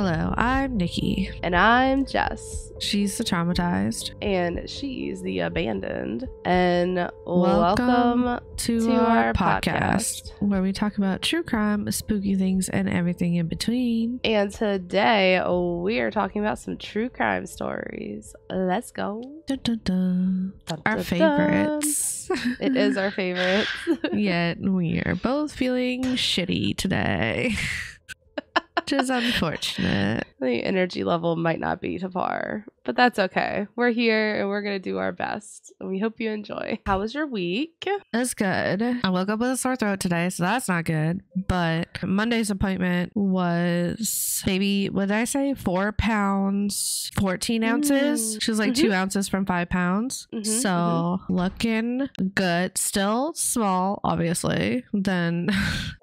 Hello, I'm Nikki. And I'm Jess. She's the traumatized. And she's the abandoned. And welcome to our podcast, where we talk about true crime, spooky things, and everything in between. And today we are talking about some true crime stories. Let's go. Dun, dun, dun. Dun, Our dun, favorites. It is our favorites. Yet we are both feeling shitty today. Which is unfortunate. The energy level might not be to par, but that's okay. We're here and we're going to do our best. And we hope you enjoy. How was your week? It's good. I woke up with a sore throat today, so that's not good. But Monday's appointment was maybe, what did I say? 4 pounds, 14 ounces. She was like 2 ounces from 5 pounds. So looking good. Still small, obviously, than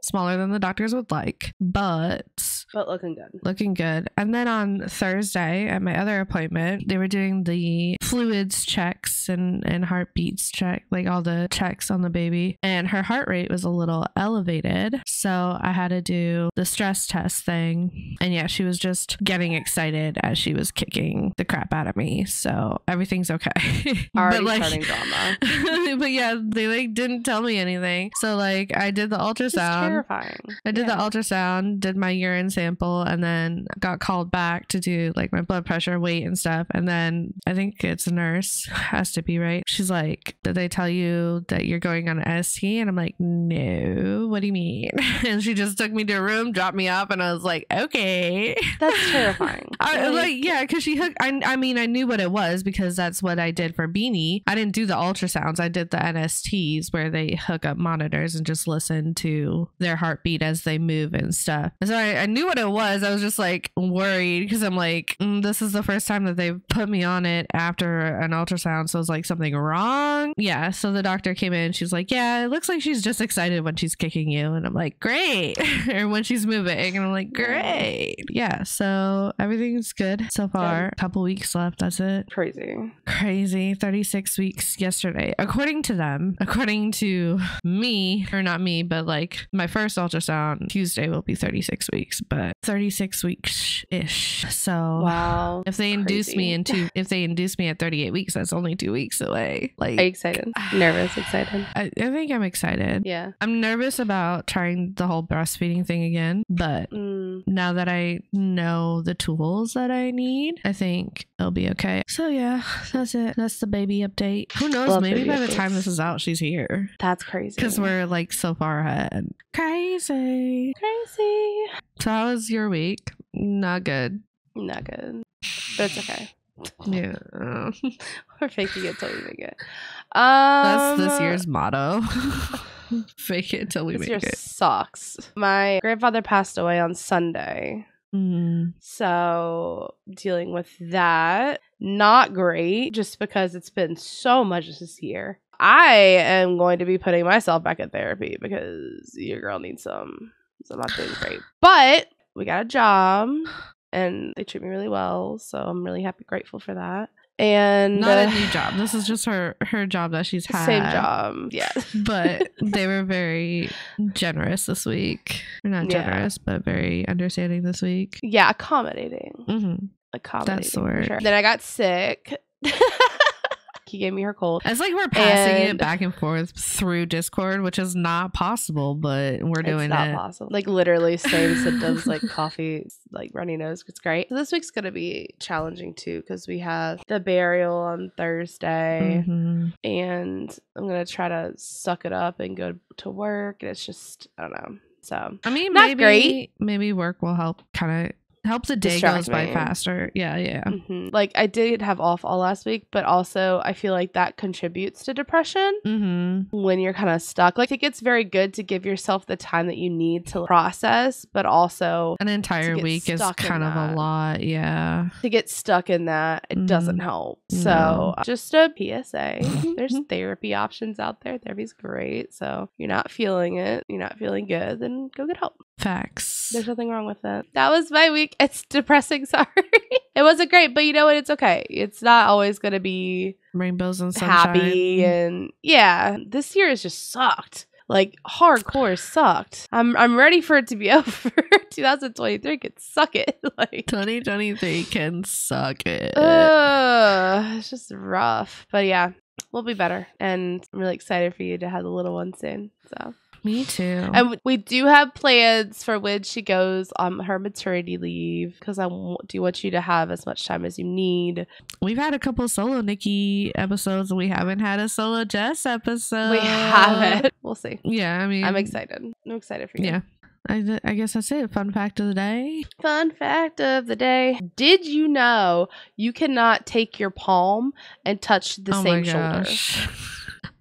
smaller than the doctors would like. But looking good. Looking good. And then on Thursday at my other appointment, they were doing the fluids checks and heartbeats check, like all the checks on the baby. And her heart rate was a little elevated. So I had to do the stress test thing. And yeah, she was just getting excited as she was kicking the crap out of me. So everything's okay. Already starting drama. But yeah, they like didn't tell me anything. So like I did the ultrasound. It's terrifying. I did the ultrasound, did my urine sample, and then got called back to do like my blood pressure, weight, and stuff. And then I think it's a nurse, has to be, right? She's like, did they tell you that you're going on an ST? And I'm like, no, what do you mean? And she just took me to a room, dropped me off, and I was like, okay. That's terrifying. Yeah, because she hooked, I mean, I knew what it was because that's what I did for Beanie. I didn't do the ultrasounds. I did the NSTs where they hook up monitors and just listen to their heartbeat as they move and stuff. And so I knew what it was. I was just like worried because I'm like, this is the first time that they've put me on it after an ultrasound. So it's like something wrong. Yeah. So the doctor came in. She's like, yeah, it looks like she's just excited when she's kicking you. And I'm like, great. Or when she's moving. And I'm like, great. Yeah. So everything's good so far. A couple weeks left. That's it. Crazy. 36 weeks yesterday. According to them, according to me, or not me, but like my first ultrasound, Tuesday will be 36 weeks, but 36 weeks ish. So wow, if they induce me if they induce me at 38 weeks, that's only 2 weeks away. Like, are you excited? Nervous? Excited? I think I'm excited. Yeah, I'm nervous about trying the whole breastfeeding thing again, but now that I know the tools that I need, I think it'll be okay. So yeah, that's it. That's the baby update. Who knows? Love maybe by the updates. time this is out, she's here. That's crazy. Because we're like so far ahead. Crazy. So how was your week? Not good. But it's okay. Yeah. We're faking it till we make it. That's this year's motto. Fake it till we make it. This year sucks. My grandfather passed away on Sunday. So dealing with that, not great, just because it's been so much this year. I am going to be putting myself back in therapy because your girl needs some. So I'm not doing great. But we got a job and they treat me really well. So I'm really happy, grateful for that. And not a new job. This is just her job that she's had. Same job. Yeah. But they were very generous this week. Or not generous, but very understanding this week. Yeah, accommodating. Accommodating. That's the word. Sure. Then I got sick. He gave me her cold. It's like we're passing it back and forth through Discord, which is not possible, but we're doing it. It's not possible. Like literally same symptoms, like coffee, like runny nose. It's great. So this week's going to be challenging too because we have the burial on Thursday and I'm going to try to suck it up and go to work. And it's just, I don't know. So, I mean, not great. Maybe work will help kind of help the day goes by faster. Yeah. Like I did have off all last week, but also I feel like that contributes to depression when you're kind of stuck. Like it gets very good to give yourself the time that you need to process, but also an entire week is kind of a lot. Yeah, to get stuck in that, it doesn't help. No. So just a PSA, there's therapy options out there. Therapy's great. So you're not feeling it, you're not feeling good, then go get help. Facts. There's nothing wrong with it. That was my week. It's depressing. Sorry. It wasn't great, but you know what? It's okay. It's not always going to be rainbows and sunshine. Happy. And yeah, this year has just sucked. like hardcore sucked. I'm ready for it to be over. 2023 can suck it. Like 2023 can suck it. It's just rough. But yeah, we'll be better. And I'm really excited for you to have the little one soon. So me too. And we do have plans for when she goes on her maternity leave, because I do want you to have as much time as you need. We've had a couple solo Nikki episodes, and we haven't had a solo Jess episode. We haven't. We'll see. Yeah, I mean, I'm excited. I'm excited for you. Yeah. I guess that's it. Fun fact of the day. Fun fact of the day. Did you know you cannot take your palm and touch the same shoulder?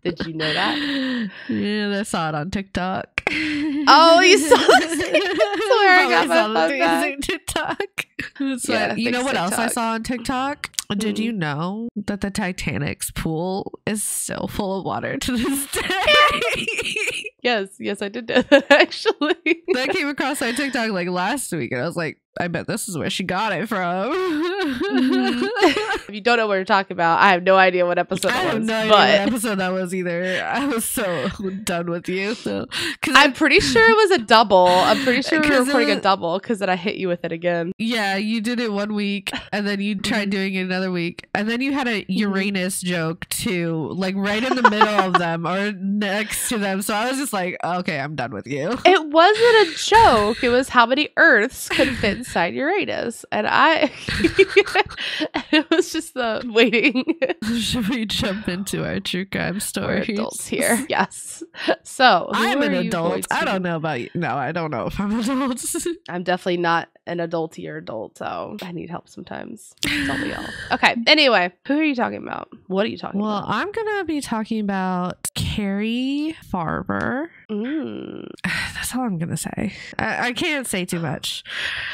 Did you know that? Yeah, I saw it on TikTok. Oh, you saw this? That's where I got my phone back. TikTok. Yeah, you know what TikTok. else I saw on TikTok? Did you know that the Titanic's pool is still full of water to this day? Yes, I did know that, actually. That came across my TikTok like last week, and I was like, I bet this is where she got it from. If you don't know what you're talking about, I have no idea what episode I that have was. no idea but what episode that was either. I was so done with you. So, I'm pretty sure it was a double. I'm pretty sure we were 'Cause recording a double, because then I hit you with it again. yeah, you did it one week, and then you tried doing it another week, and then you had a Uranus joke too, like right in the middle of them or next to them. So I was just like, okay, I'm done with you. It wasn't a joke. It was how many Earths could fit inside Uranus, and it was just the waiting. Should we jump into our true crime We're stories? adults here. Yes. So I'm who an are you going adult. I to- don't know about you. No, I don't know if I'm an adult. I'm definitely not an adultier adult, so I need help sometimes. Tell me all. Okay. Anyway, who are you talking about? What are you talking Well, about? I'm gonna be talking about Cari Farver. That's all I'm gonna say. I can't say too much.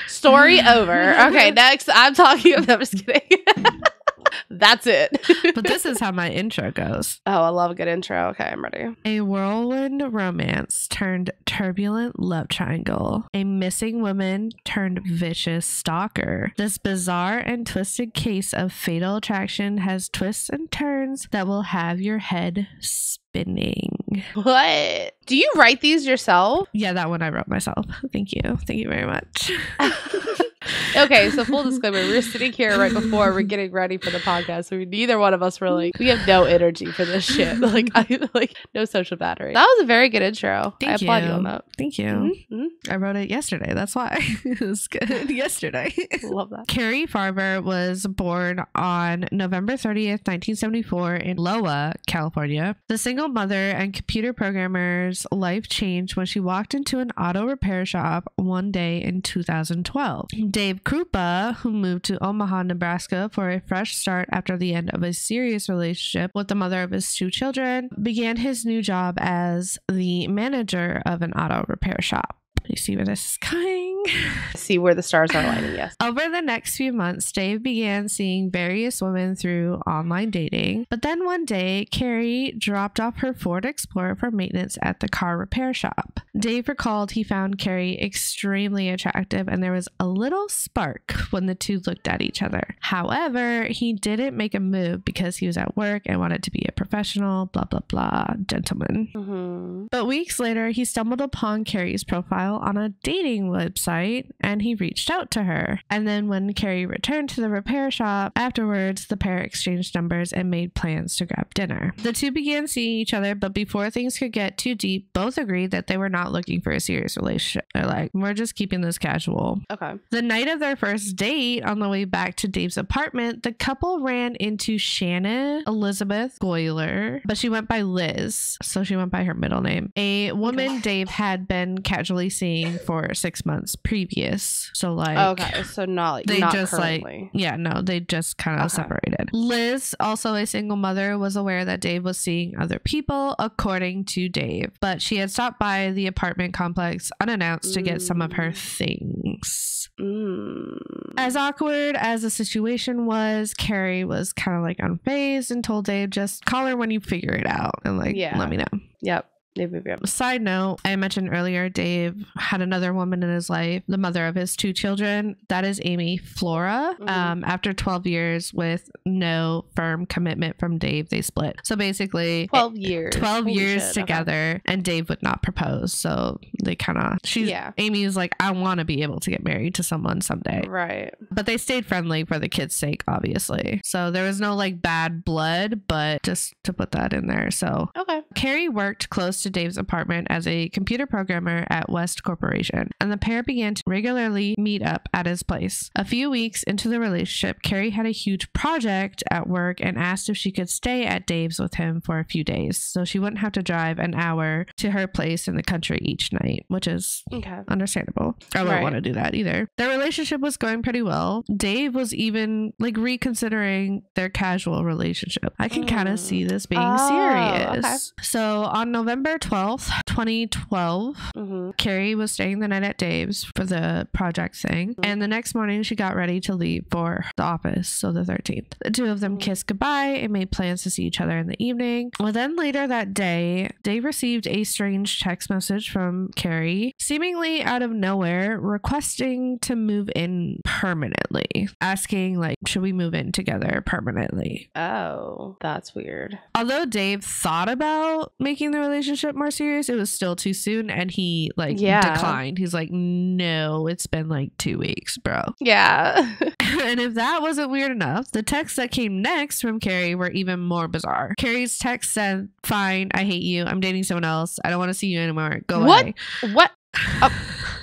Story over. Okay, next I'm talking about. I'm just kidding. That's it. But this is how my intro goes. Oh, I love a good intro. Okay, I'm ready. A whirlwind romance turned turbulent love triangle. A missing woman turned vicious stalker. This bizarre and twisted case of fatal attraction has twists and turns that will have your head spinning. What? Do you write these yourself? Yeah, that one I wrote myself. Thank you. Thank you very much. Okay, so full disclaimer, we're sitting here right before we're getting ready for the podcast, so neither one of us really, we have no energy for this shit. Like no social battery. That was a very good intro. I applaud you on that. Thank you. Mm-hmm. I wrote it yesterday. That's why. It was good yesterday. Love that. Cari Farver was born on November 30th, 1974 in Loa, California. The single mother and computer programmer's life changed when she walked into an auto repair shop one day in 2012. Dave Krupa, who moved to Omaha, Nebraska for a fresh start after the end of a serious relationship with the mother of his 2 children, began his new job as the manager of an auto repair shop. You see where this is going? See where the stars are aligning, yes. Over the next few months, Dave began seeing various women through online dating. But then one day, Cari dropped off her Ford Explorer for maintenance at the car repair shop. Dave recalled he found Cari extremely attractive, and there was a little spark when the two looked at each other. However, he didn't make a move because he was at work and wanted to be a professional, blah, blah, blah, gentleman. Mm-hmm. But weeks later, he stumbled upon Cari's profile on a dating website, and he reached out to her. And then when Cari returned to the repair shop afterwards, the pair exchanged numbers and made plans to grab dinner. The two began seeing each other, but before things could get too deep, both agreed that they were not looking for a serious relationship. They're like, we're just keeping this casual. Okay. The night of their first date, on the way back to Dave's apartment, the couple ran into Shannon Elizabeth Goyler, but she went by Liz, so she went by her middle name, a woman Dave had been casually seeing for 6 months previous. So like, okay, so not they not just currently. they just kind of separated. Liz, also a single mother, was aware that Dave was seeing other people, according to Dave, but she had stopped by the apartment complex unannounced to get some of her things. As awkward as the situation was, Cari was kind of like unfazed and told Dave, just call her when you figure it out and like, Yeah. let me know. Yep. Side note, I mentioned earlier Dave had another woman in his life, the mother of his 2 children. That is Amy Flora. After 12 years with no firm commitment from Dave, they split. So basically 12 years. 12 years together, and Dave would not propose. So they kind of, Amy is like, I want to be able to get married to someone someday. Right. But they stayed friendly for the kids' sake, obviously. So there was no like bad blood, but just to put that in there. So okay. Cari worked close to Dave's apartment as a computer programmer at West Corporation, and the pair began to regularly meet up at his place. A few weeks into the relationship, Cari had a huge project at work and asked if she could stay at Dave's with him for a few days so she wouldn't have to drive an hour to her place in the country each night, which is understandable. I wouldn't want to do that either. Their relationship was going pretty well. Dave was even like reconsidering their casual relationship. I can kind of see this being serious. Okay. So on November 12th, 2012, Cari was staying the night at Dave's for the project thing, and the next morning she got ready to leave for the office, so the 13th. The 2 of them kissed goodbye and made plans to see each other in the evening. Well, then later that day, Dave received a strange text message from Cari, seemingly out of nowhere, requesting to move in permanently, asking like, should we move in together permanently? Oh, that's weird. Although Dave thought about making the relationship more serious, it was still too soon, and he declined. He's like, no, it's been like 2 weeks, bro. Yeah. And if that wasn't weird enough, the texts that came next from Cari were even more bizarre. Cari's text said, fine, I hate you, I'm dating someone else, I don't want to see you anymore, go away. What?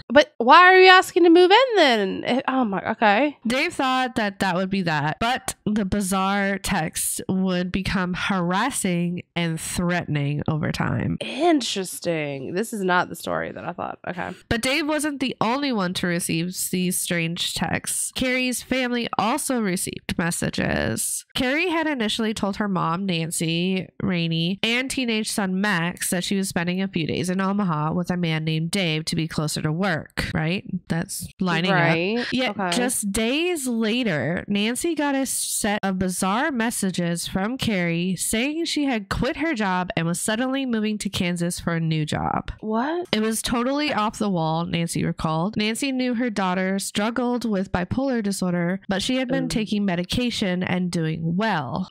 But why are you asking to move in then? Oh my, okay. Dave thought that would be that, but the bizarre text would become harassing and threatening over time. Interesting. This is not the story that I thought. Okay. But Dave wasn't the only one to receive these strange texts. Cari's family also received messages. Cari had initially told her mom, Nancy, Rainey, and teenage son Max that she was spending a few days in Omaha with a man named Dave to be closer to work. Right? That's lining up. Yet just days later, Nancy got a set of bizarre messages from Cari saying she had quit her job and was suddenly moving to Kansas for a new job. What? It was totally off the wall, Nancy recalled. Nancy knew her daughter struggled with bipolar disorder, but she had been taking medication and doing well.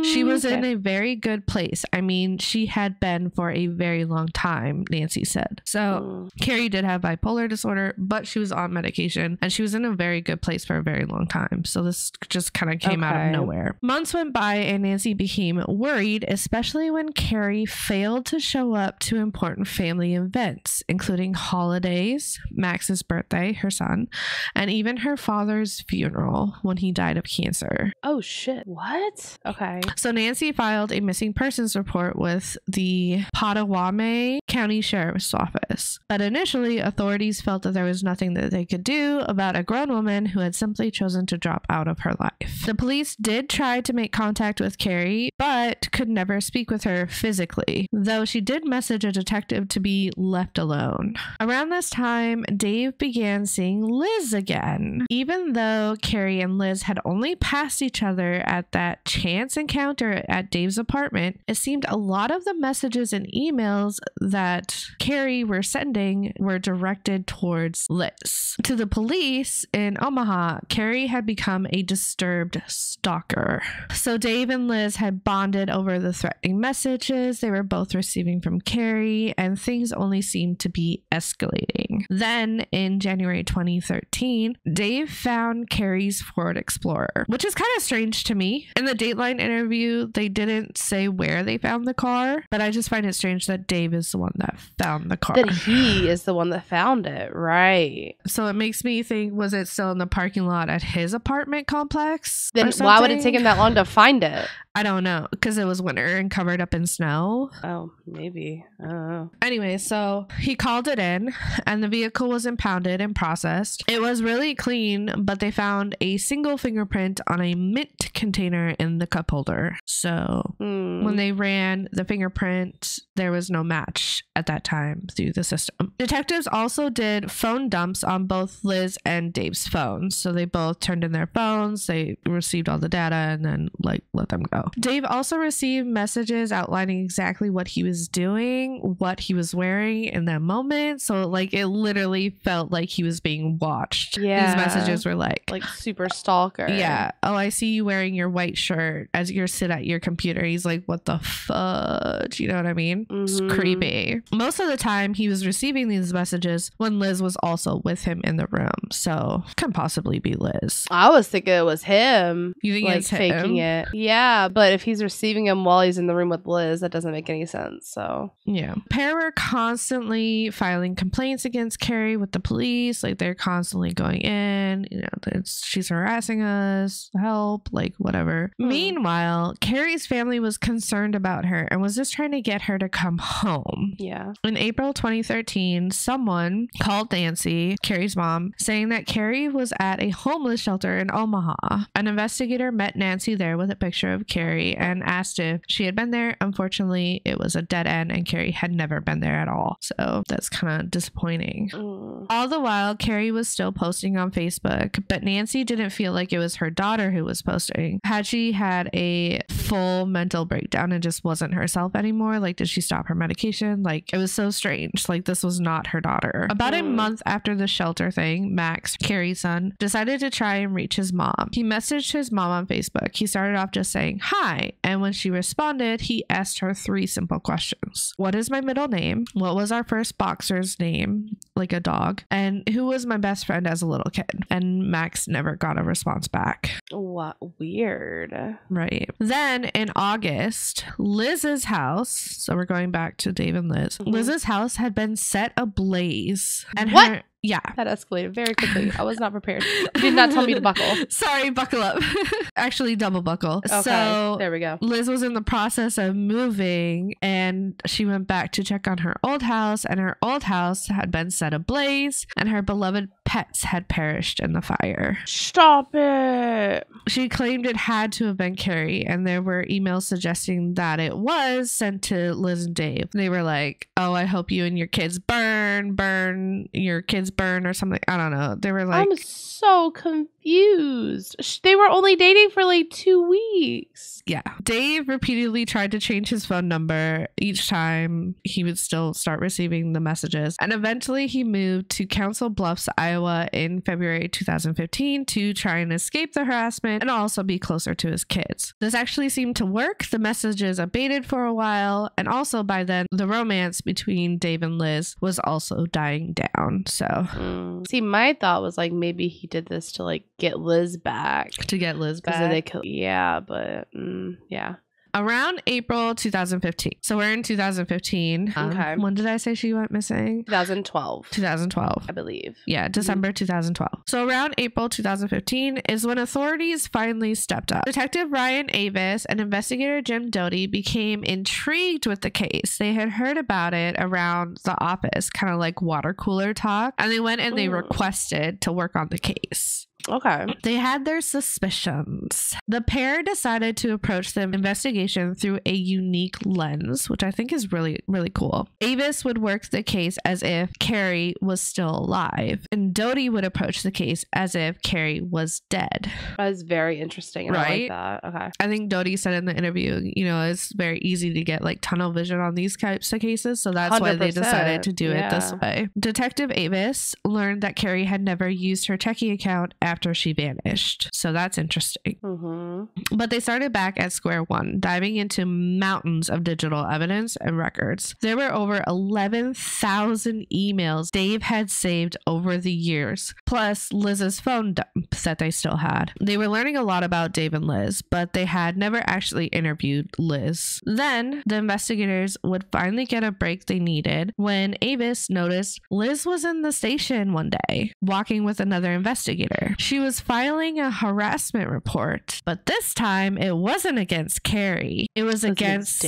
She was in a very good place. I mean, she had been for a very long time, Nancy said. So Cari did have bipolar disorder, but she was on medication and she was in a very good place for a very long time. So this just kind of came out of nowhere. Months went by and Nancy became worried, especially when Cari failed to show up to important family events, including holidays, Max's birthday, her son, and even her father's funeral when he died of cancer. Oh shit. What? Okay. So Nancy filed a missing persons report with the Pottawatomie County Sheriff's Office. But initially, authorities felt that there was nothing that they could do about a grown woman who had simply chosen to drop out of her life. The police did try to make contact with Cari, but could never speak with her physically, though she did message a detective to be left alone. Around this time, Dave began seeing Liz again. Even though Cari and Liz had only passed each other at that chance encounter at Dave's apartment, it seemed a lot of the messages and emails that Cari were sending were directed towards Liz. To the police in Omaha, Cari had become a disturbed stalker. So Dave and Liz had bonded over the threatening messages they were both receiving from Cari, and things only seemed to be escalating. Then in January 2013, Dave found Cari's Ford Explorer, which is kind of strange to me. In the Dateline interview, they didn't say where they found the car, but I just find it strange that Dave is the one that found the car. That he is the one that found it, right? So it makes me think, was it still in the parking lot at his apartment complex? Then why would it take him that long to find it? I don't know, because it was winter and covered up in snow. Oh, maybe. I don't know. Anyway, so he called it in and the vehicle was impounded and processed. It was really clean, but they found a single fingerprint on a mint container in the cup holder. So when they ran the fingerprint, there was no match at that time through the system. Detectives also did phone dumps on both Liz and Dave's phones. So they both turned in their phones, they received all the data and then let them go. Dave also received messages outlining exactly what he was doing, what he was wearing in that moment. So like it literally felt like he was being watched. Yeah. These messages were like super stalker. Yeah. Oh, I see you wearing your white shirt as you sit at your computer. He's like, what the fudge? You know what I mean? It's creepy. Most of the time he was receiving these messages when Liz was also with him in the room. So can possibly be Liz. I was thinking it was him. You think like it's him? faking it? Yeah, but if he's receiving him while he's in the room with Liz, that doesn't make any sense. So yeah. Pair were constantly filing complaints against Cari with the police. Like they're constantly going in, you know, she's harassing us, help, like whatever. Meanwhile, Cari's family was concerned about her and was just trying to get her to come home. Yeah. In April 2013, someone called Nancy, Cari's mom, saying that Cari was at a homeless shelter in Omaha. An investigator met Nancy there with a picture of Cari and asked if she had been there. Unfortunately, it was a dead end and Cari had never been there at all. So that's kind of disappointing. All the while, Cari was still posting on Facebook, but Nancy didn't feel like it was her daughter who was posting. Had she had a full mental breakdown and just wasn't herself anymore? Like, did she stop her medication? Like, it was so strange. Like, this was not her daughter. About a month after the shelter thing, Max, Cari's son, decided to try and reach his mom. He messaged his mom on Facebook. He started off just saying, hi. And when she responded, he asked her 3 simple questions. What is my middle name? What was our first boxer's name? Like a dog. And who was my best friend as a little kid? And Max never got a response back. What? Weird. Right. Then in August, Liz's house, so we're going back to Dave and Liz, Liz's house had been set ablaze. And what? Yeah. That escalated very quickly. I was not prepared. You did not tell me to buckle. Sorry, buckle up. Actually, double buckle. Okay, so there we go. Liz was in the process of moving and she went back to check on her old house, and her old house had been set ablaze and her beloved pets had perished in the fire. Stop it. She claimed it had to have been Cari, and there were emails suggesting that it was sent to Liz and Dave. They were like, oh, I hope you and your kids burn your kids burn or something. I don't know. They were like, I'm so confused. They were only dating for like 2 weeks. Yeah. Dave repeatedly tried to change his phone number. Each time he would still start receiving the messages. And eventually he moved to Council Bluffs, Iowa in February 2015 to try and escape the harassment and also be closer to his kids. This actually seemed to work. The messages abated for a while. And also by then, the romance between Dave and Liz was also dying down. So see, my thought was like maybe he did this to like get Liz back. To get Liz back. Yeah, but yeah. Around April 2015. So we're in 2015. Okay. When did I say she went missing? 2012. 2012. I believe. Yeah, December 2012. So around April 2015 is when authorities finally stepped up. Detective Ryan Avis and investigator Jim Doty became intrigued with the case. They had heard about it around the office, kind of like water cooler talk, and they went and they requested to work on the case. Okay. They had their suspicions. The pair decided to approach the investigation through a unique lens, which I think is really, really cool. Avis would work the case as if Cari was still alive, and Doty would approach the case as if Cari was dead. That is very interesting. And Right? I like that. Okay. I think Doty said in the interview, you know, it's very easy to get like tunnel vision on these types of cases. So that's why they 100%. decided to do it this Yeah. way. Detective Avis learned that Cari had never used her checking account after she vanished. So that's interesting. But they started back at square one, diving into mountains of digital evidence and records. There were over 11,000 emails Dave had saved over the years, plus Liz's phone dump that they still had. They were learning a lot about Dave and Liz, but they had never actually interviewed Liz. Then the investigators would finally get a break they needed when Avis noticed Liz was in the station one day, walking with another investigator. She was filing a harassment report, but this time it wasn't against Cari. It was against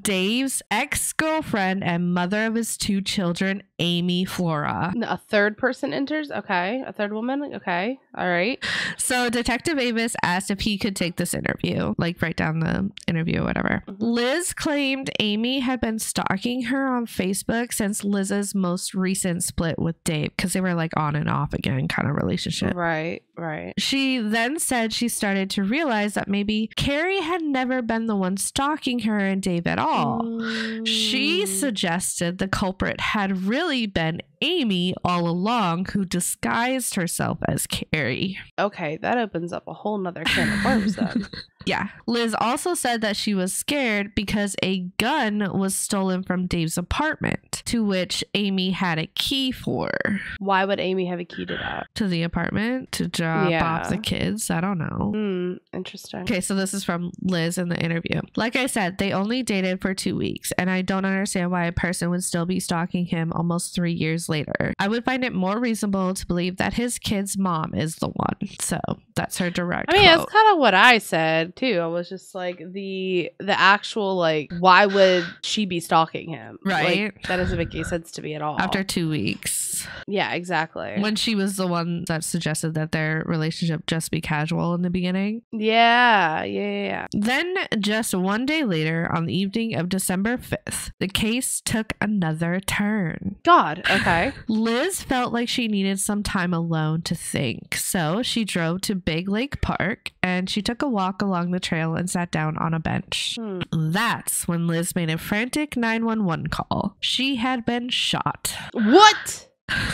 Dave's ex-girlfriend and mother of his 2 children, Amy Flora. A third person enters? Okay. A third woman? Okay. All right. So Detective Avis asked if he could take this interview, like write down the interview or whatever. Liz claimed Amy had been stalking her on Facebook since Liz's most recent split with Dave, because they were like on and off again kind of relationship. Right. Right. She then said she started to realize that maybe Cari had never been the one stalking her and Dave at all. She suggested the culprit had really been Amy all along, who disguised herself as Cari. Okay, that opens up a whole nother can of worms then. Yeah. Liz also said that she was scared because a gun was stolen from Dave's apartment, to which Amy had a key for. Why would Amy have a key to that? To the apartment to drop off the kids. I don't know. Interesting. Okay, so this is from Liz in the interview. Like I said, they only dated for 2 weeks, and I don't understand why a person would still be stalking him almost 3 years later. I would find it more reasonable to believe that his kid's mom is the one. So that's her direct quote. That's kind of what I said too. I was just like the actual like, why would she be stalking him? Right. Like, that doesn't make any sense to me at all. After 2 weeks. Yeah, exactly. When she was the one that suggested that their relationship just be casual in the beginning. Yeah. Then just 1 day later, on the evening of December 5th, the case took another turn. God, okay. Liz felt like she needed some time alone to think, so she drove to Big Lake Park and she took a walk along the trail and sat down on a bench. That's when Liz made a frantic 911 call. She had been shot. What?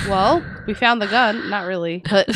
Well, we found the gun. Not really, but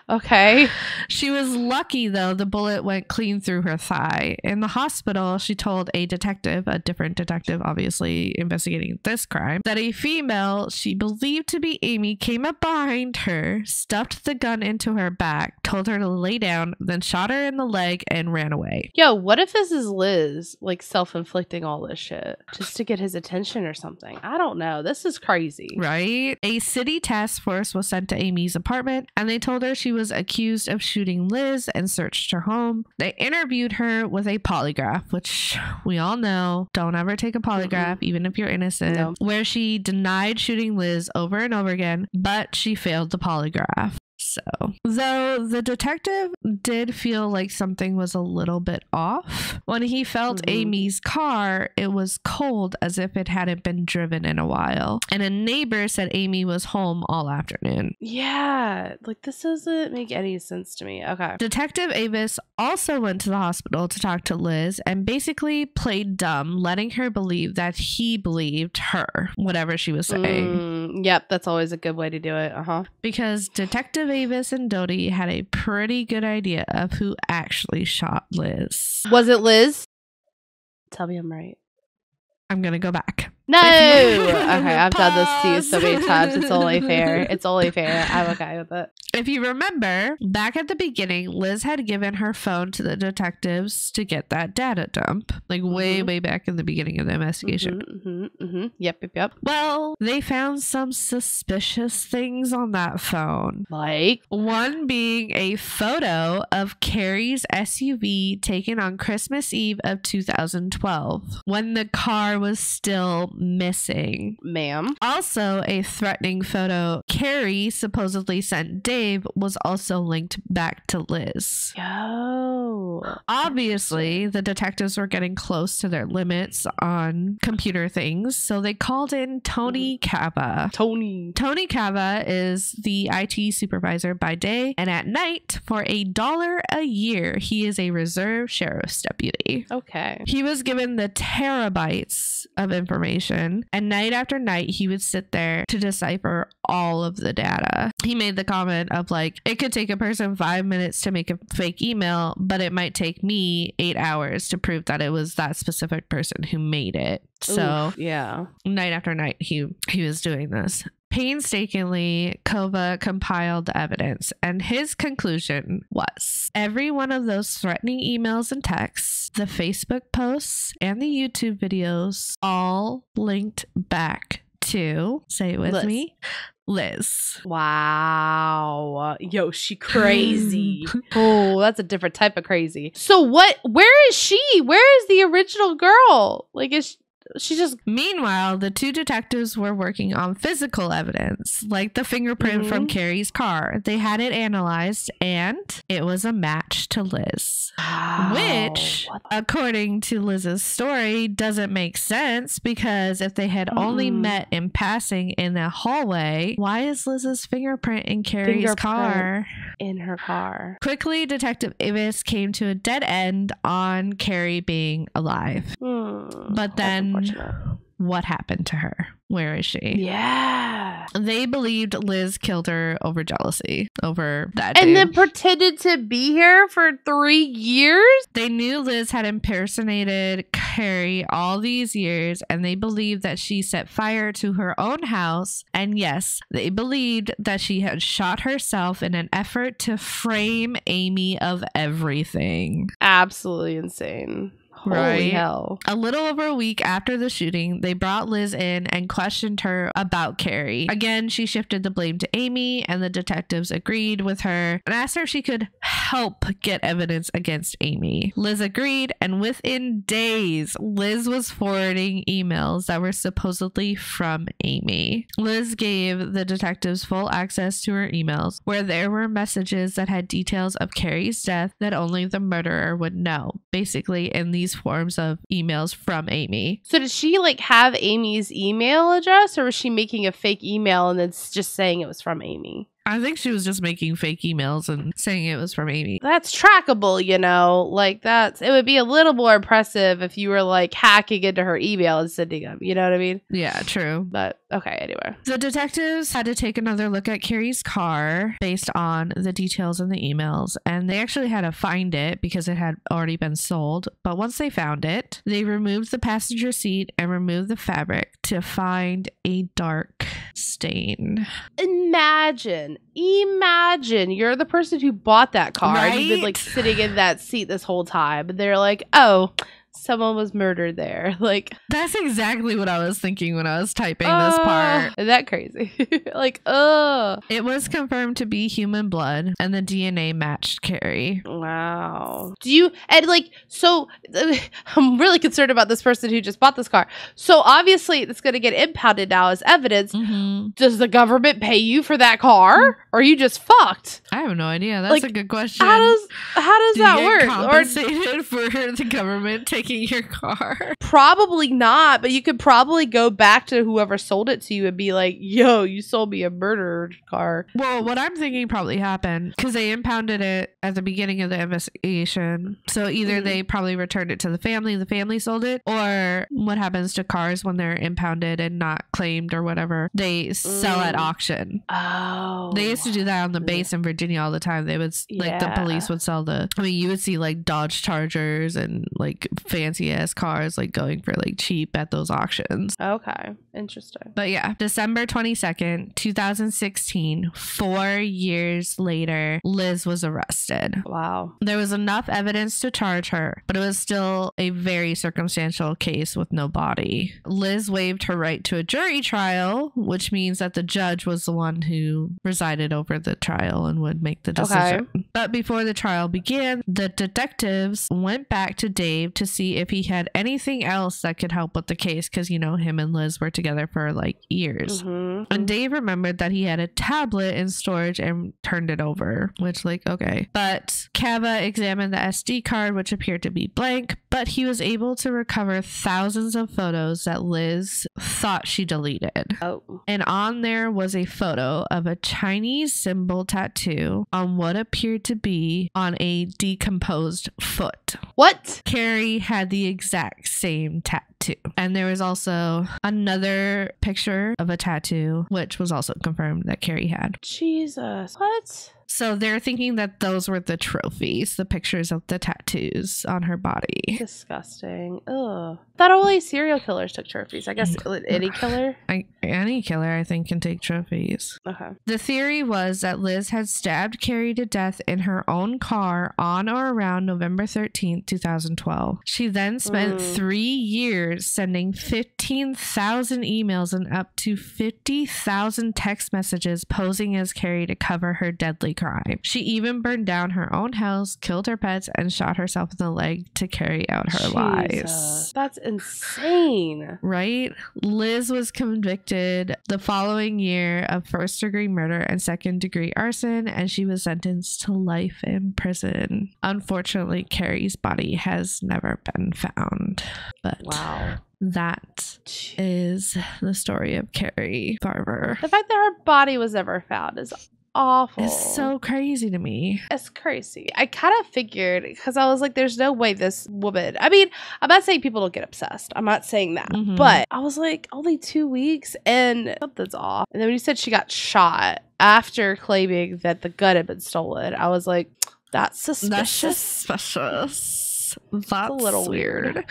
okay. She was lucky, though. The bullet went clean through her thigh. In the hospital, she told a detective, a different detective, obviously investigating this crime, that a female she believed to be Amy came up behind her, stuffed the gun into her back, told her to lay down, then shot her in the leg and ran away. Yo, what if this is Liz, like, self-inflicting all this shit just to get his attention or something? I don't know. This is crazy. Right? A city task force was sent to Amy's apartment, and they told her she was accused of shooting Liz and searched her home. They interviewed her with a polygraph, which we all know, don't ever take a polygraph, even if you're innocent, where she denied shooting Liz over and over again, but she failed the polygraph. So, though the detective did feel like something was a little bit off, when he felt Amy's car, it was cold as if it hadn't been driven in a while. And a neighbor said Amy was home all afternoon. Yeah, like this doesn't make any sense to me. Okay. Detective Avis also went to the hospital to talk to Liz and basically played dumb, letting her believe that he believed her, whatever she was saying. Yep, that's always a good way to do it. Because Detective Avis and Doty had a pretty good idea of who actually shot Liz. Was it Liz? Tell me I'm right. I'm gonna go back. No! Okay, I've done this to you so many times. It's only fair. It's only fair. I'm okay with it. If you remember, back at the beginning, Liz had given her phone to the detectives to get that data dump. Like way back in the beginning of the investigation. Yep. Well, they found some suspicious things on that phone. Like? One being a photo of Cari's SUV taken on Christmas Eve of 2012, when the car was still missing. Ma'am. Also, a threatening photo Cari supposedly sent Dave was also linked back to Liz. Yo. Obviously, the detectives were getting close to their limits on computer things, so they called in Tony Cava. Tony Cava is the IT supervisor by day, and at night, for $1 a year, he is a reserve sheriff's deputy. Okay. He was given the terabytes of information, and night after night, he would sit there to decipher all of the data. He made the comment of like, it could take a person 5 minutes to make a fake email, but it might take me 8 hours to prove that it was that specific person who made it. So oof, yeah, night after night, he was doing this. Painstakingly, Cova compiled the evidence, and his conclusion was every one of those threatening emails and texts, the Facebook posts, and the YouTube videos all linked back to, say it with Liz. Me, Liz. Wow. Yo, she crazy. Oh, that's a different type of crazy. So where is she? Where is the original girl? Like, she just... Meanwhile, the two detectives were working on physical evidence, like the fingerprint from Cari's car. They had it analyzed, and it was a match to Liz. Wow. Which According to Liz's story, doesn't make sense because if they had only met in passing in a hallway, why is Liz's fingerprint in Cari's car? In her car. Quickly, Detective Avis came to a dead end on Cari being alive. But then what happened to her? Where is she? Yeah. They believed Liz killed her over jealousy over that dude. And then pretended to be here for 3 years? They knew Liz had impersonated Cari all these years, and they believed that she set fire to her own house. And yes, they believed that she had shot herself in an effort to frame Amy of everything. Absolutely insane. Holy hell. A little over a week after the shooting, they brought Liz in and questioned her about Cari. Again, she shifted the blame to Amy, and the detectives agreed with her and asked her if she could help get evidence against Amy. Liz agreed, and within days, Liz was forwarding emails that were supposedly from Amy. Liz gave the detectives full access to her emails, where there were messages that had details of Cari's death that only the murderer would know. Basically, in these forms of emails from Amy. So did she like have Amy's email address, or was she making a fake email and then just saying it was from Amy? I think she was just making fake emails and saying it was from Amy. That's trackable, you know, like it would be a little more impressive if you were like hacking into her email and sending them, you know what I mean? Yeah, true. But okay, anyway. The detectives had to take another look at Cari's car based on the details in the emails, and they actually had to find it because it had already been sold. But once they found it, they removed the passenger seat and removed the fabric to find a dark stain. Imagine you're the person who bought that car. Right? You've been like sitting in that seat this whole time, and they're like, oh, someone was murdered there. Like, that's exactly what I was thinking when I was typing this part. Is that crazy? Like, It was confirmed to be human blood, and the DNA matched Cari. Wow. So I'm really concerned about this person who just bought this car. So obviously it's going to get impounded now as evidence. Does the government pay you for that car? Or are you just fucked? I have no idea. That's a good question. How does that work? Compensated for the government taking your car? Probably not, but you could probably go back to whoever sold it to you and be like, yo, you sold me a murdered car. Well, what I'm thinking probably happened, because they impounded it at the beginning of the investigation. So either they probably returned it to the family sold it, or what happens to cars when they're impounded and not claimed or whatever, they sell at auction. Oh. They used to do that on the base in Virginia all the time. They would, the police would sell you would see like Dodge Chargers and like fancy ass cars like going for like cheap at those auctions. Okay. Interesting. But yeah, December 22nd, 2016, 4 years later, Liz was arrested. Wow. There was enough evidence to charge her, but it was still a very circumstantial case with no body. Liz waived her right to a jury trial, which means that the judge was the one who presided over the trial and would make the decision. Okay. But before the trial began, the detectives went back to Dave to see if he had anything else that could help with the case, because, you know, him and Liz were together for like years. And Dave remembered that he had a tablet in storage and turned it over, which, like, okay. But Cava examined the SD card, which appeared to be blank, but he was able to recover thousands of photos that Liz thought she deleted. Oh. And on there was a photo of a Chinese symbol tattoo on what appeared to be on a decomposed foot. What? Cari had the exact same tattoo. And there was also another picture of a tattoo, which was also confirmed that Cari had. Jesus. What? So they're thinking that those were the trophies, the pictures of the tattoos on her body. Disgusting. Ugh. Thought only serial killers took trophies. I guess any killer? Any killer, I think, can take trophies. Okay. The theory was that Liz had stabbed Cari to death in her own car on or around November 13th, 2012. She then spent 3 years sending 15,000 emails and up to 50,000 text messages posing as Cari to cover her deadly crime. She even burned down her own house, killed her pets, and shot herself in the leg to carry out her lies. That's insane. Right? Liz was convicted the following year of first-degree murder and second-degree arson, and she was sentenced to life in prison. Unfortunately, Cari's body has never been found. But wow. That is the story of Cari Farver. The fact that her body was never found is awful. It's so crazy to me. It's crazy. I kind of figured, because I was like, there's no way this woman, I mean, I'm not saying people don't get obsessed. I'm not saying that. Mm-hmm. But I was like, only 2 weeks and something's off. And then when you said she got shot after claiming that the gun had been stolen, I was like, that's suspicious. That's suspicious. That's a little weird.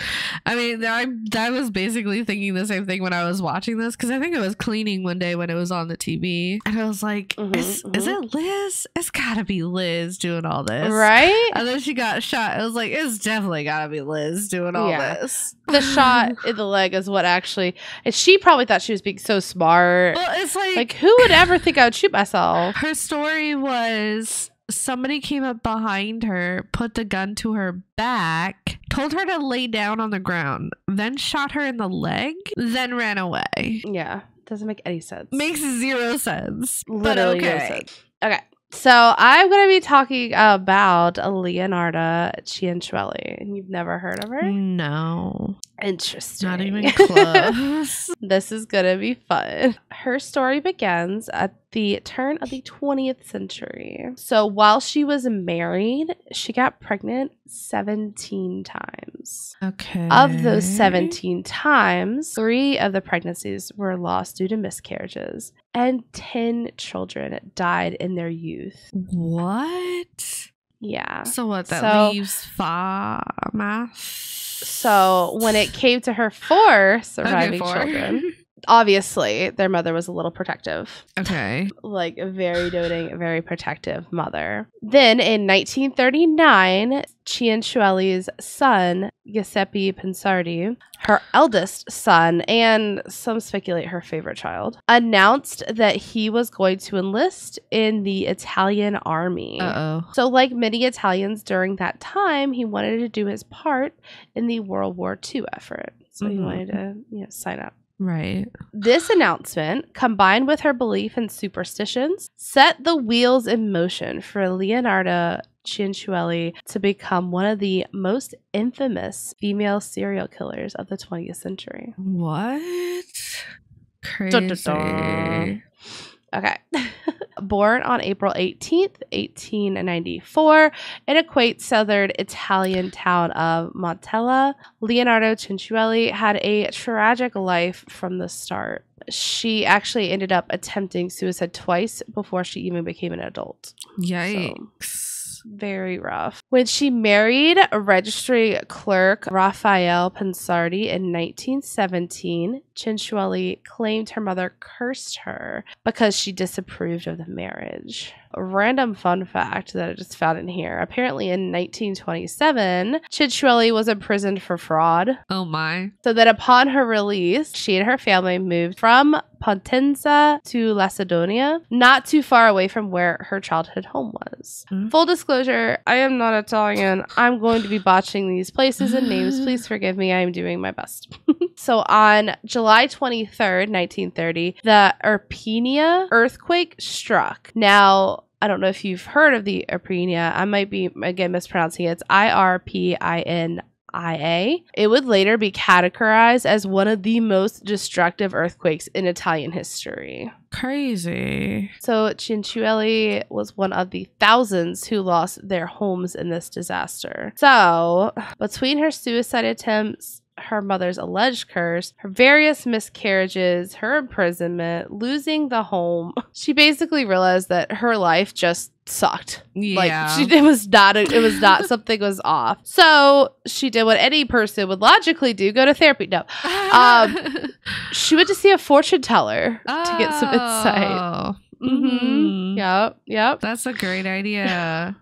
I mean, I was basically thinking the same thing when I was watching this, because I think I was cleaning one day when it was on the TV, and I was like, is it Liz? It's gotta be Liz doing all this, right? And then she got shot. I was like, it's definitely gotta be Liz doing all this. The shot in the leg is what actually, and she probably thought she was being so smart. Well, it's like who would ever think I would shoot myself? Her story was, somebody came up behind her, put the gun to her back, told her to lay down on the ground, then shot her in the leg, then ran away. Yeah, doesn't make any sense. Makes zero sense. Literally but okay. no sense. Okay. So I'm going to be talking about Leonarda Cianciulli. And you've never heard of her? No. Interesting. Not even close. This is going to be fun. Her story begins at the turn of the 20th century. So while she was married, she got pregnant 17 times. Okay. Of those 17 times, 3 of the pregnancies were lost due to miscarriages, and 10 children died in their youth. What? Yeah. So what, that leaves math? So when it came to her 4 surviving children, obviously their mother was a little protective. Okay. Like a very doting, very protective mother. Then in 1939, Cianciulli's son, Giuseppe Pinsardi, her eldest son, and some speculate her favorite child, announced that he was going to enlist in the Italian army. So like many Italians during that time, he wanted to do his part in the World War II effort. So he wanted to, sign up. Right. This announcement, combined with her belief in superstitions, set the wheels in motion for Leonarda Cianciulli to become one of the most infamous female serial killers of the 20th century. What? Crazy. Dun, dun, dun. Okay. Born on April 18th, 1894, in a quaint southern Italian town of Montella, Leonarda Cianciulli had a tragic life from the start. She actually ended up attempting suicide twice before she even became an adult. Yikes. So, very rough. When she married registry clerk Raphael Pinsardi in 1917, Cianciulli claimed her mother cursed her because she disapproved of the marriage. A random fun fact that I just found in here. Apparently in 1927, Cianciulli was imprisoned for fraud. Oh my. So that upon her release, she and her family moved from Potenza to Lacedonia, not too far away from where her childhood home was. Full disclosure, I am not Italian. I'm going to be botching these places and names. Please forgive me. I am doing my best. So on July 23rd, 1930, the Irpinia earthquake struck. Now, I don't know if you've heard of the Irpinia. I might be, again, mispronouncing it. It's Irpinia. It would later be categorized as one of the most destructive earthquakes in Italian history. Crazy. So Cianciulli was one of the thousands who lost their homes in this disaster. So between her suicide attempts, her mother's alleged curse, her various miscarriages, her imprisonment, losing the home, she basically realized that her life just sucked. Yeah. Like it was not something was off. So she did what any person would logically do, go to therapy. No. She went to see a fortune teller to get some insight. Yep. That's a great idea.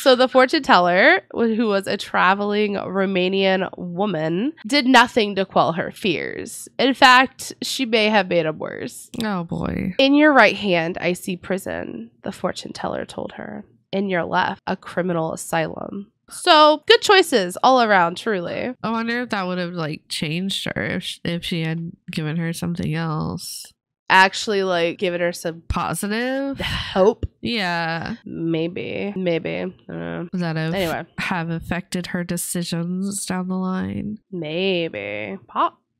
So the fortune teller, who was a traveling Romanian woman, did nothing to quell her fears. In fact, she may have made them worse. Oh, boy. In your right hand, I see prison, the fortune teller told her. In your left, a criminal asylum. So good choices all around, truly. I wonder if that would have like changed her if she had given her something else. Actually, like, giving her some Positive hope. Yeah. Maybe. I don't know. That Anyway. have affected her decisions down the line. Maybe.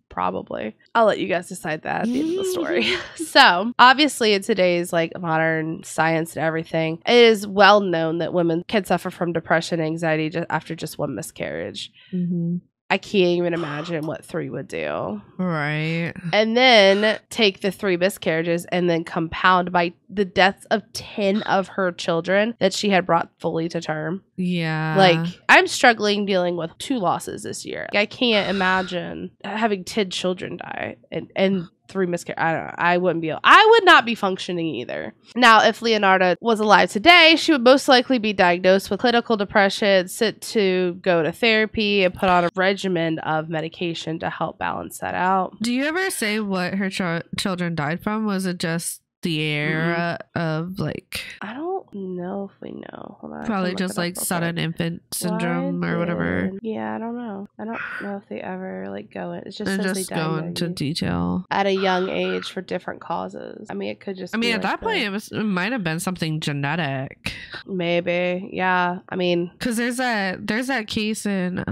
Probably. I'll let you guys decide that at the end of the story. So, obviously, in today's like modern science and everything, it is well known that women can suffer from depression and anxiety after just one miscarriage. Mm-hmm. I can't even imagine what 3 would do. Right. And then take the 3 miscarriages and then compound by the deaths of 10 of her children that she had brought fully to term. Yeah. Like, I'm struggling dealing with 2 losses this year. I can't imagine having 10 children die and 3 miscarriages. I don't know. I would not be functioning either. Now, if Leonardo was alive today, she would most likely be diagnosed with clinical depression, sent to go to therapy, and put on a regimen of medication to help balance that out. Do you ever say what her children died from? Was it just the era of like... I don't know if we know. Hold on, probably just like sudden infant syndrome or whatever. Yeah, I don't know. I don't know if they ever like go in. It's just and says just they go died into detail at a young age for different causes. I mean, it could just. I mean, be at like that point, it might have been something genetic. Maybe, yeah. I mean, because there's that case in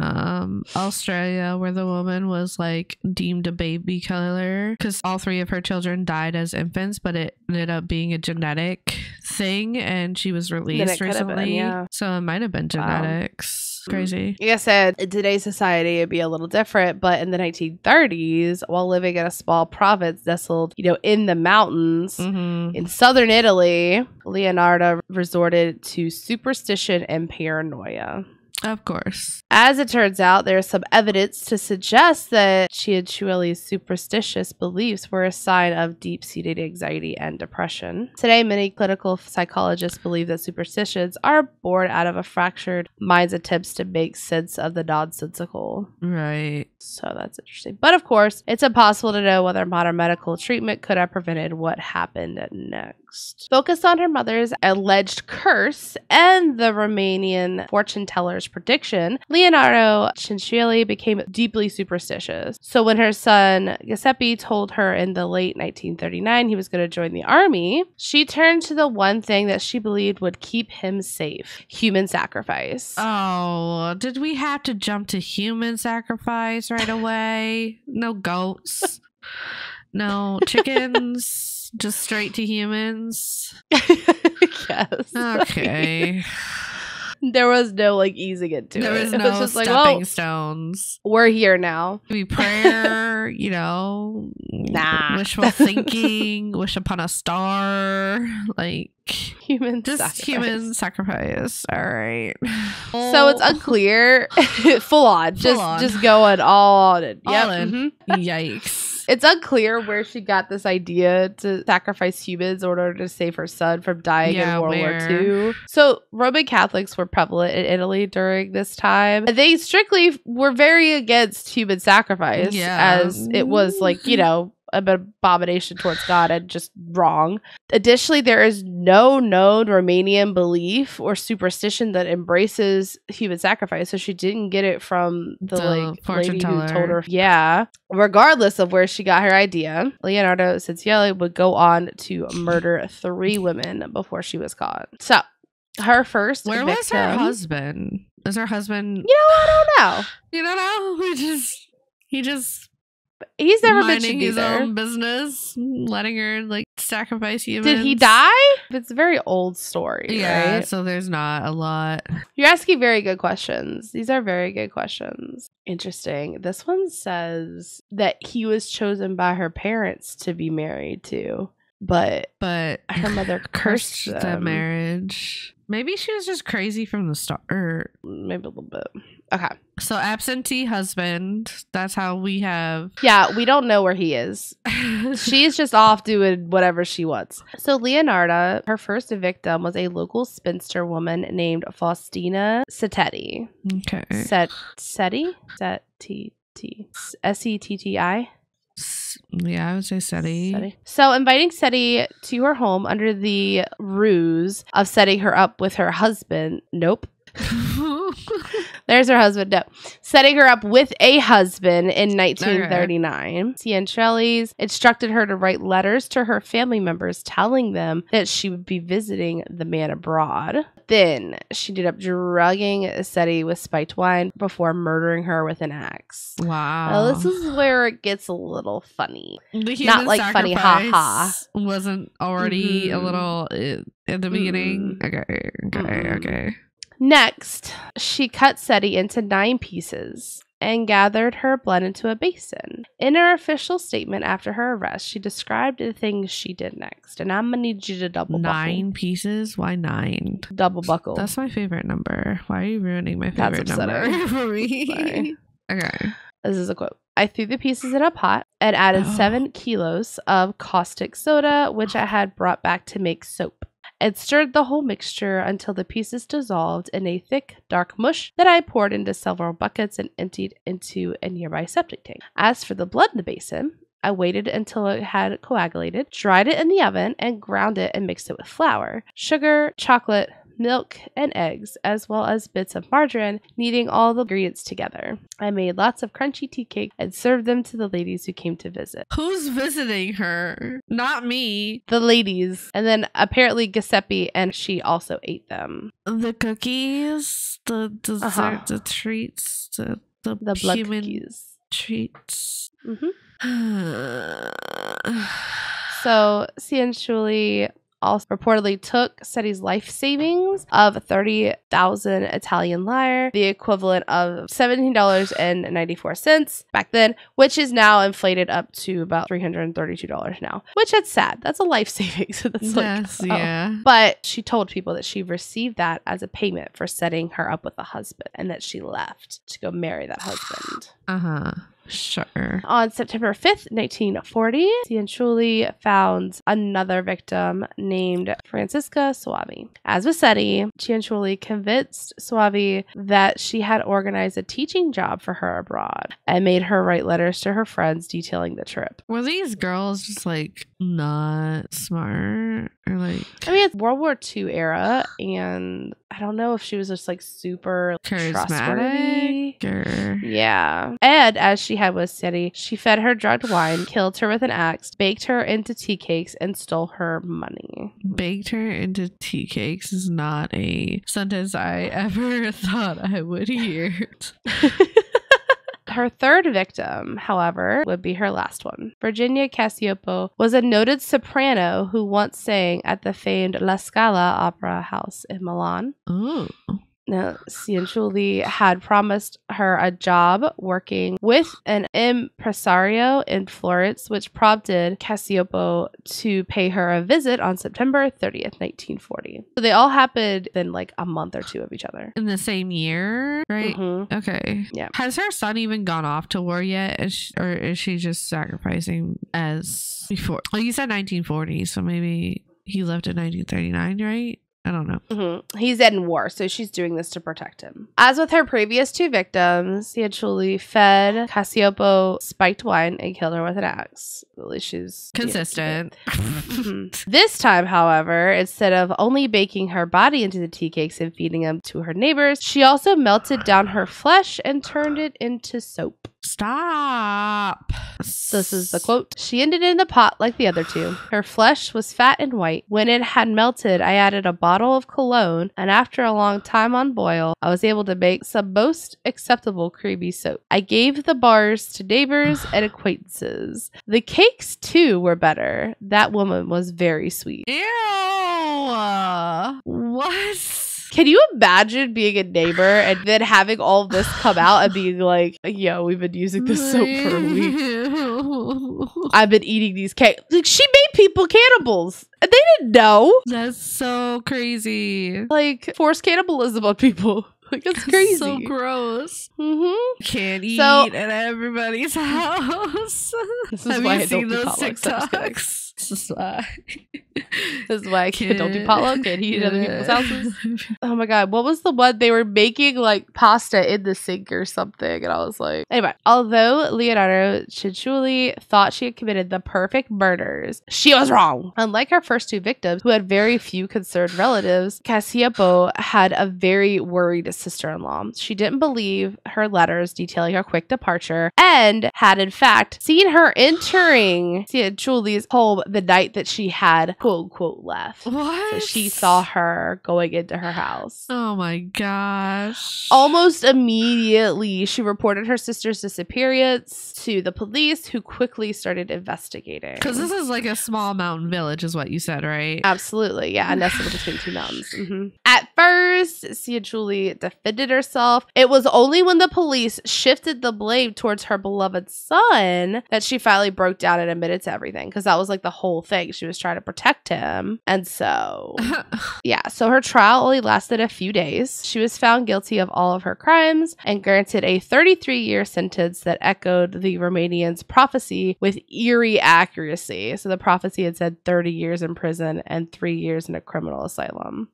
Australia where the woman was like deemed a baby killer because all 3 of her children died as infants, but it ended up being a genetic thing, and she was released recently. Been, yeah. So it might have been genetics. Crazy. Like I said, in today's society, it'd be a little different, but in the 1930s, while living in a small province nestled, in the mountains in southern Italy, Leonardo resorted to superstition and paranoia. Of course. As it turns out, there is some evidence to suggest that Cianciulli's superstitious beliefs were a sign of deep-seated anxiety and depression. Today, many clinical psychologists believe that superstitions are born out of a fractured mind's attempts to make sense of the nonsensical. Right. So that's interesting. But of course, it's impossible to know whether modern medical treatment could have prevented what happened next. Focused on her mother's alleged curse and the Romanian fortune teller's prediction, Leonardo Cianciulli became deeply superstitious. So when her son Giuseppe told her in the late 1939 he was going to join the army, she turned to the one thing that she believed would keep him safe: human sacrifice. Oh, did we have to jump to human sacrifice right away? No goats. No chickens. Just straight to humans. Yes. Okay. There was no like easing into there it. Was it no was just stepping stones. We're here now. Maybe prayer, Nah. wishful thinking, wish upon a star, like human sacrifice. All right. So it's unclear. Full on. Just going all on it. All in. Yikes. It's unclear where she got this idea to sacrifice humans in order to save her son from dying in World War II. So Roman Catholics were prevalent in Italy during this time. They strictly were very against human sacrifice, as it was like, an abomination towards God and just wrong. Additionally, there is no known Romanian belief or superstition that embraces human sacrifice, so she didn't get it from the lady who told her. Yeah. Regardless of where she got her idea, Leonardo Cianciulli would go on to murder 3 women before she was caught. So her first Where victim, was her husband? Is her husband? I don't know. You don't know? He just he's never minding mentioned his either. own business, letting her like sacrifice humans. Did he die? It's a very old story. Yeah, right? So there's not a lot. You're asking very good questions. These are very good questions. Interesting. This one says that he was chosen by her parents to be married to. but But her mother cursed the them. marriage. Maybe she was just crazy from the start. Maybe a little bit. Okay. So absentee husband. That's how we have. Yeah, we don't know where he is. She's just off doing whatever she wants. So Leonarda, her first victim was a local spinster woman named Faustina Setti. Okay. Setti? S-E-T-T-I? Yeah, I would say Seti. So inviting Setti to her home under the ruse of setting her up with her husband. Nope. There's her husband. No. Setting her up with a husband in 1939. Ciancielli's instructed her to write letters to her family members telling them that she would be visiting the man abroad. Then she ended up drugging Setti with spiked wine before murdering her with an axe. Wow. Now, this is where it gets a little funny. The Not like funny, haha. Wasn't already a little at the beginning. Okay. Next, she cut Setti into 9 pieces and gathered her blood into a basin. In her official statement after her arrest, she described the things she did next. And I'm going to need you to double buckle. 9 pieces? Why 9? Double buckle. That's my favorite number. Why are you ruining my favorite number for me? Sorry. Okay. This is a quote. I threw the pieces in a pot and added 7 kilos of caustic soda, which I had brought back to make soap. And stirred the whole mixture until the pieces dissolved in a thick, dark mush that I poured into several buckets and emptied into a nearby septic tank. As for the blood in the basin, I waited until it had coagulated, dried it in the oven, and ground it and mixed it with flour, sugar, chocolate, milk, and eggs, as well as bits of margarine, kneading all the ingredients together. I made lots of crunchy tea cake and served them to the ladies who came to visit. Who's visiting her? Not me. The ladies. And then apparently Giuseppe and she also ate them. The cookies, the dessert, the treats, the blood human cookies. Treats. So Cianciulli also reportedly took Setti's life savings of 30,000 Italian lire, the equivalent of $17.94 back then, which is now inflated up to about $332 now, which is sad. That's a life savings. That's yes, yeah. But she told people that she received that as a payment for setting her up with a husband and that she left to go marry that husband. Sure. On September 5th, 1940, Cianciulli found another victim named Francisca Soavi. As with Setti, Cianciulli convinced Soavi that she had organized a teaching job for her abroad and made her write letters to her friends detailing the trip. Were these girls just like not smart or like? I mean, it's World War II era, and I don't know if she was just like super trustworthy. Yeah. And as she had with Setti, she fed her drugged wine, killed her with an axe, baked her into tea cakes, and stole her money. Baked her into tea cakes is not a sentence I ever thought I would hear. Her third victim, however, would be her last one. Virginia Cacioppo was a noted soprano who once sang at the famed La Scala Opera House in Milan. Oh. Now, Cianciulli had promised her a job working with an impresario in Florence, which prompted Cacioppo to pay her a visit on September 30th, 1940. So they all happened in like a month or two of each other. In the same year, right? Mm-hmm. Okay. Yeah. Has her son even gone off to war yet? Or is she just sacrificing as before? Well, you said 1940, so maybe he left in 1939, right? I don't know. Mm-hmm. He's in war, so she's doing this to protect him. As with her previous 2 victims, Cianciulli fed Cacioppo spiked wine and killed her with an axe. At least she's consistent. This time, however, instead of only baking her body into the tea cakes and feeding them to her neighbors, she also melted down her flesh and turned it into soap. Stop. This is the quote. She ended in the pot like the other 2. Her flesh was fat and white. When it had melted, I added a bottle of cologne, and after a long time on boil, I was able to make some most acceptable creamy soap. I gave the bars to neighbors and acquaintances. The cakes, too, were better. That woman was very sweet. Ew. What? Can you imagine being a neighbor and then having all of this come out and being like, yo, we've been using this soap for a week? I've been eating these cakes. Like, she made people cannibals. And they didn't know. That's so crazy. Like, forced cannibalism on people. Like, it's crazy. So gross. Mm-hmm. Can't eat at everybody's house. This is Have why you I seen don't do those potlucks. TikToks? This is why. This is why I don't do potluck. Can't eat at other people's houses. Oh my god, what was the one they were making like pasta in the sink or something? And I was like, anyway. Although Leonardo Ciccioli thought she had committed the perfect murders, she was wrong. Unlike her first two victims, who had very few concerned relatives, Cacioppo had a very worried sister-in-law. She didn't believe her letters detailing her quick departure and had in fact seen her entering Ciccioli's home the night that she had quote unquote left. What? So she saw her going into her house. Oh my gosh. Almost immediately, she reported her sister's disappearance to the police, who quickly started investigating. Because this is like a small mountain village, is what you said, right? Absolutely, yeah, nestled between two mountains. Mm-hmm. At first, Ciccioli defended herself. It was only when the police shifted the blame towards her beloved son that she finally broke down and admitted to everything, because that was like the whole thing. She was trying to protect him. And so, yeah, so her trial only lasted a few days. She was found guilty of all of her crimes and granted a 33-year sentence that echoed the Romanian's prophecy with eerie accuracy. So the prophecy had said 30 years in prison and 3 years in a criminal asylum.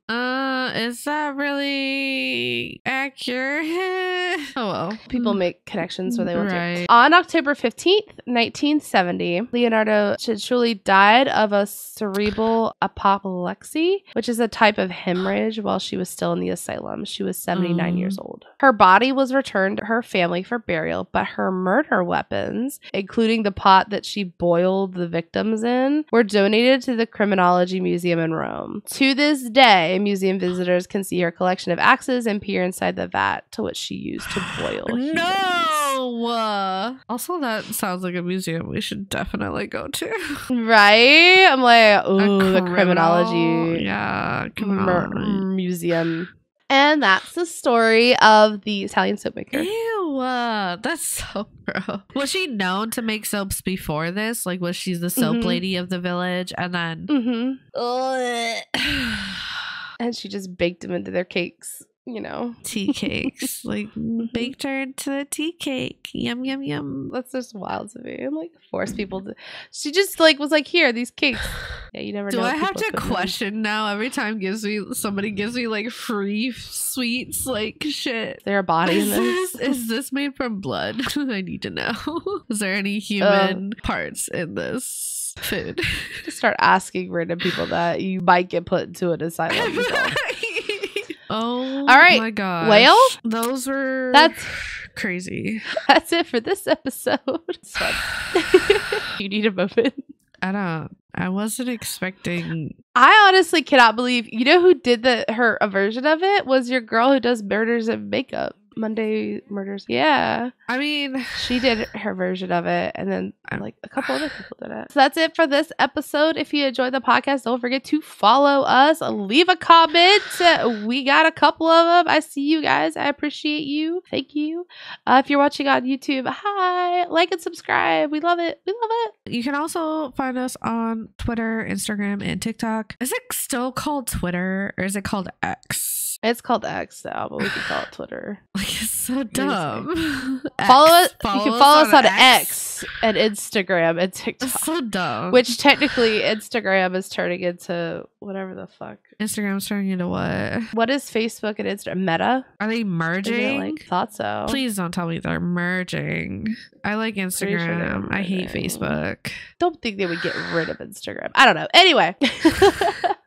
Is that really accurate? Oh well. People make connections where they want Right. to. On October 15th, 1970, Leonardo Ciccioli died of a cerebral apoplexy, which is a type of hemorrhage, while she was still in the asylum. She was 79 years old. Her body was returned to her family for burial, but her murder weapons, including the pot that she boiled the victims in, were donated to the Criminology Museum in Rome. To this day, museum visitors can see her collection of axes and peer inside the vat to which she used to boil humans. No! Also, that sounds like a museum we should definitely go to. Right? I'm like, ooh, the criminology. criminology Yeah, criminology. museum. And that's the story of the Italian soapmaker. Ew, that's so gross. Was she known to make soaps before this? Like, was she the soap lady of the village? And then... And she just baked them into their cakes, you know. Tea cakes. Like, baked her into a tea cake. Yum, yum, yum. That's just wild to me. And like, force people to... She just like was like, here, these cakes. Yeah, you never know. Do I have to question now every time somebody gives me like free sweets? Like, shit. Is there a body in this? Is this made from blood? I need to know. Is there any human parts in this food? Just start asking random people that you might get put into an asylum. Oh, all right, my god. Well, that's crazy. That's it for this episode. You need a moment. I wasn't expecting. I honestly cannot believe, you know who did her version of it was your girl who does murders and makeup. Monday Murders. Yeah. I mean, she did her version of it, and then like a couple other people did it. So that's it for this episode. If you enjoyed the podcast, don't forget to follow us, leave a comment. We got a couple of them. I see you guys. I appreciate you. Thank you. If you're watching on YouTube, hi, like and subscribe. We love it. We love it. You can also find us on Twitter, Instagram, and TikTok. Is it still called Twitter, or is it called X? It's called X now, but we can call it Twitter. Like, it's so dumb. Follow us. You can follow us on X and Instagram and TikTok. That's so dumb. Which technically Instagram is turning into whatever the fuck. Instagram's turning into what? What is Facebook and Instagram? Meta? Are they merging? Like, thought so. Please don't tell me they're merging. I like Instagram. Sure I hate Facebook. Don't think they would get rid of Instagram. I don't know. Anyway.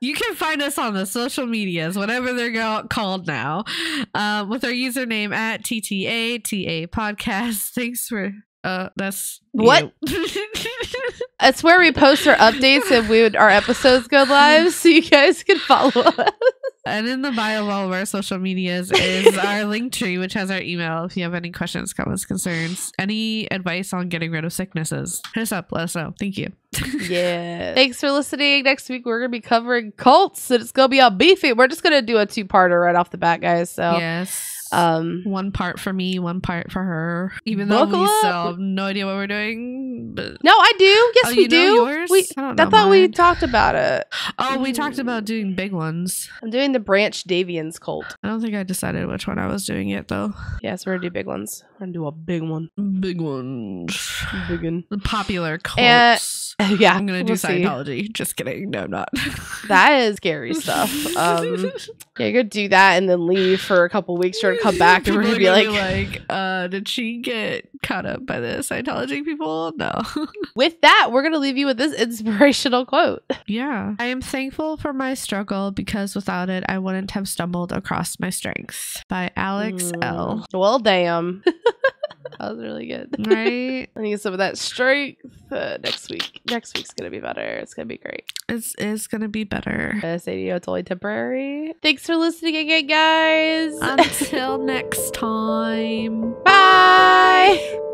You can find us on the social medias, whatever they're called now, with our username at TTATA Podcast. Thanks for that's what? It's where we post our updates and our episodes go live, so you guys can follow us. And in the bio of all of our social medias is our link tree, which has our email. If you have any questions, comments, concerns, any advice on getting rid of sicknesses, hit us up. Let us know. Thank you. Yeah. Thanks for listening. Next week, we're going to be covering cults, and it's going to be all beefy. We're just going to do a two-parter right off the bat, guys. So yes. One part for me, one part for her. Even though we still have no idea what we're doing. But... No, I do. Yes, we do. Yours? I thought we talked about it. Oh, we talked about doing big ones. I'm doing the Branch Davians cult. I don't think I decided which one I was doing yet, though. Yes, we're gonna do big ones. We're gonna do a big one. Big ones. Big one. The popular cults. Yeah, I'm gonna do Scientology. Just kidding. No, I'm not. That is scary stuff. Yeah, you're gonna do that and then leave for a couple weeks. You're gonna come back and we're gonna be like, did she get caught up by the Scientology people? No. With that, we're gonna leave you with this inspirational quote. Yeah. I am thankful for my struggle because without it, I wouldn't have stumbled across my strength. By Alex L. Well, damn. That was really good. Right? I need some of that strength next week. Next week's gonna be better. It's gonna be great. It's gonna be better. I say to you, it's only temporary. Thanks for listening again, guys. Until next time. Bye.